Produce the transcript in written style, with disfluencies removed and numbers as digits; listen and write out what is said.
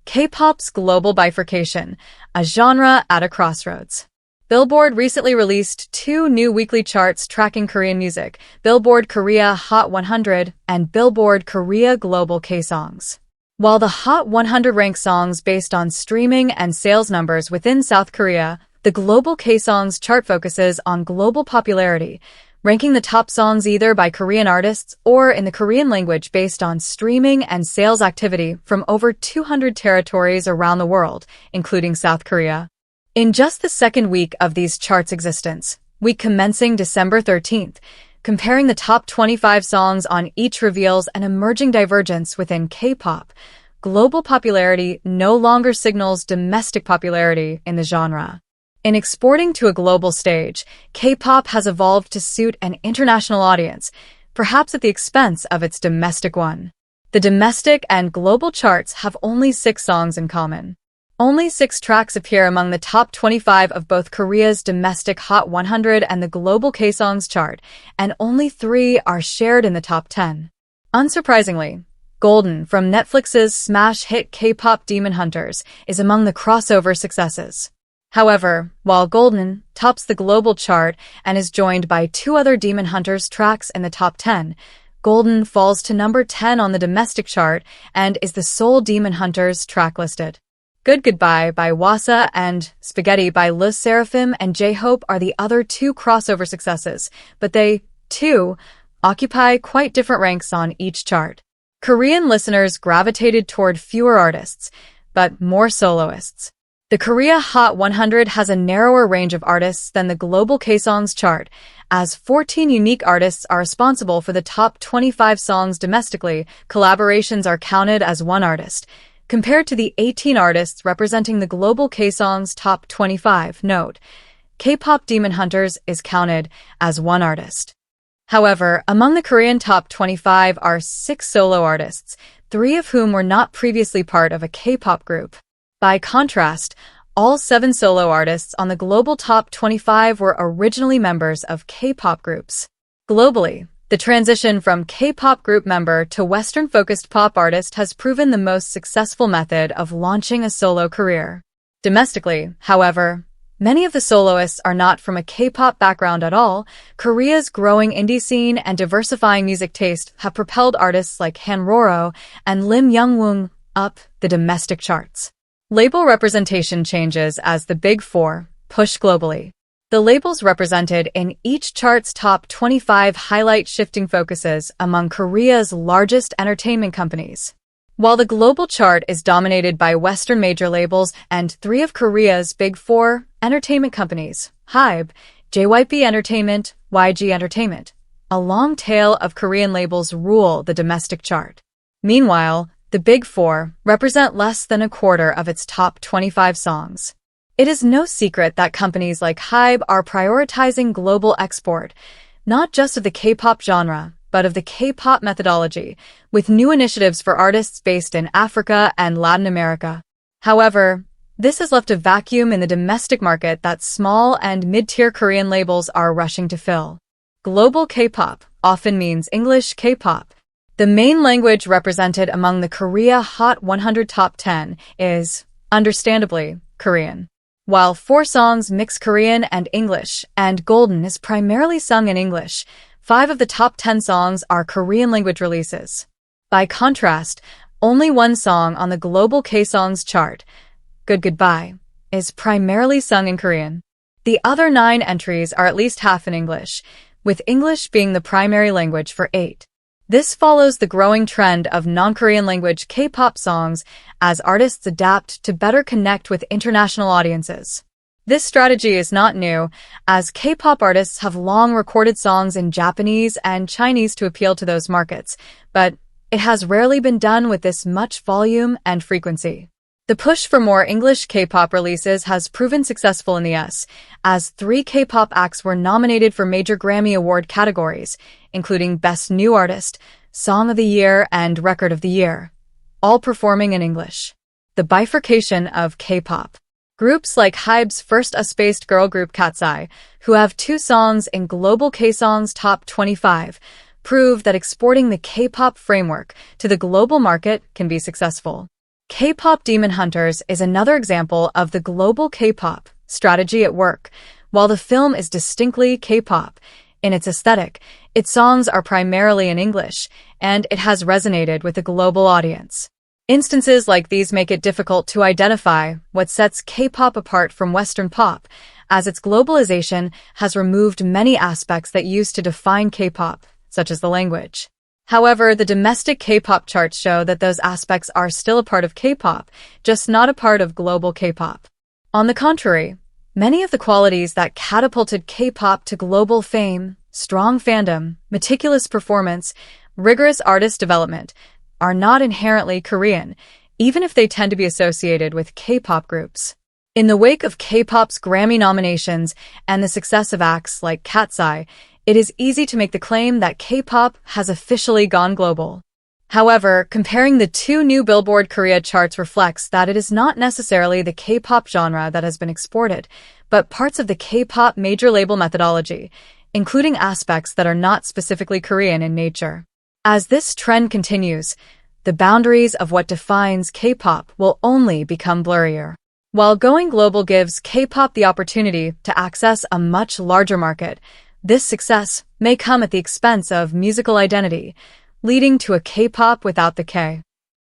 K-pop's global bifurcation, a genre at a crossroads. Billboard recently released two new weekly charts tracking Korean music, Billboard Korea Hot 100 and Billboard Korea Global K-Songs. While the Hot 100 ranks songs based on streaming and sales numbers within South Korea, the Global K-Songs chart focuses on global popularity, ranking the top songs either by Korean artists or in the Korean language based on streaming and sales activity from over 200 territories around the world, including South Korea. In just the second week of these charts' existence, week commencing December 13th, comparing the top 25 songs on each reveals an emerging divergence within K-pop. Global popularity no longer signals domestic popularity in the genre. In exporting to a global stage, K-pop has evolved to suit an international audience, perhaps at the expense of its domestic one. The domestic and global charts have only 6 songs in common. Only 6 tracks appear among the top 25 of both Korea's domestic Hot 100 and the global K-Songs chart, and only 3 are shared in the top 10. Unsurprisingly, Golden from Netflix's smash hit K-pop Demon Hunters is among the crossover successes. However, while Golden tops the global chart and is joined by 2 other Demon Hunters tracks in the top 10, Golden falls to number 10 on the domestic chart and is the sole Demon Hunters track listed. Good Goodbye by Wasa and Spaghetti by Le Seraphim and J-Hope are the other 2 crossover successes, but they, too, occupy quite different ranks on each chart. Korean listeners gravitated toward fewer artists, but more soloists. The Korea Hot 100 has a narrower range of artists than the global K-Songs chart, as 14 unique artists are responsible for the top 25 songs domestically. Collaborations are counted as one artist, compared to the 18 artists representing the global K-Songs top 25. Note, K-pop Demon Hunters is counted as one artist. However, among the Korean top 25 are 6 solo artists, 3 of whom were not previously part of a K-pop group. By contrast, all 7 solo artists on the global top 25 were originally members of K-pop groups. Globally, the transition from K-pop group member to Western-focused pop artist has proven the most successful method of launching a solo career. Domestically, however, many of the soloists are not from a K-pop background at all. Korea's growing indie scene and diversifying music taste have propelled artists like Han Roro and Lim Young-woong up the domestic charts. Label representation changes as the Big Four push globally. The labels represented in each chart's top 25 highlight shifting focuses among Korea's largest entertainment companies. While the global chart is dominated by Western major labels and 3 of Korea's Big Four entertainment companies, HYBE, JYP Entertainment, YG Entertainment, a long tail of Korean labels rule the domestic chart. Meanwhile, the Big Four represent less than a quarter of its top 25 songs. It is no secret that companies like HYBE are prioritizing global export, not just of the K-pop genre, but of the K-pop methodology, with new initiatives for artists based in Africa and Latin America. However, this has left a vacuum in the domestic market that small and mid-tier Korean labels are rushing to fill. Global K-pop often means English K-pop. The main language represented among the Korea Hot 100 top 10 is, understandably, Korean. While 4 songs mix Korean and English, and Golden is primarily sung in English, 5 of the top 10 songs are Korean language releases. By contrast, only 1 song on the global K-Songs chart, Good Goodbye, is primarily sung in Korean. The other 9 entries are at least half in English, with English being the primary language for 8. This follows the growing trend of non-Korean language K-pop songs as artists adapt to better connect with international audiences. This strategy is not new, as K-pop artists have long recorded songs in Japanese and Chinese to appeal to those markets, but it has rarely been done with this much volume and frequency. The push for more English K-pop releases has proven successful in the US, as 3 K-pop acts were nominated for major Grammy Award categories, including Best New Artist, Song of the Year, and Record of the Year, all performing in English. The bifurcation of K-pop. Groups like HYBE's first US-based girl group Cat's, who have 2 songs in global K-Songs top 25, prove that exporting the K-pop framework to the global market can be successful. K-pop Demon Hunters is another example of the global K-pop strategy at work. While the film is distinctly K-pop in its aesthetic, its songs are primarily in English, and it has resonated with a global audience. Instances like these make it difficult to identify what sets K-pop apart from Western pop, as its globalization has removed many aspects that used to define K-pop, such as the language. However, the domestic K-pop charts show that those aspects are still a part of K-pop, just not a part of global K-pop. On the contrary, many of the qualities that catapulted K-pop to global fame, strong fandom, meticulous performance, rigorous artist development, are not inherently Korean, even if they tend to be associated with K-pop groups. In the wake of K-pop's Grammy nominations and the success of acts like Cat's Eye, it is easy to make the claim that K-pop has officially gone global. However, comparing the two new Billboard Korea charts reflects that it is not necessarily the K-pop genre that has been exported, but parts of the K-pop major label methodology, including aspects that are not specifically Korean in nature. As this trend continues, the boundaries of what defines K-pop will only become blurrier. While going global gives K-pop the opportunity to access a much larger market, this success may come at the expense of musical identity, leading to a K-pop without the K.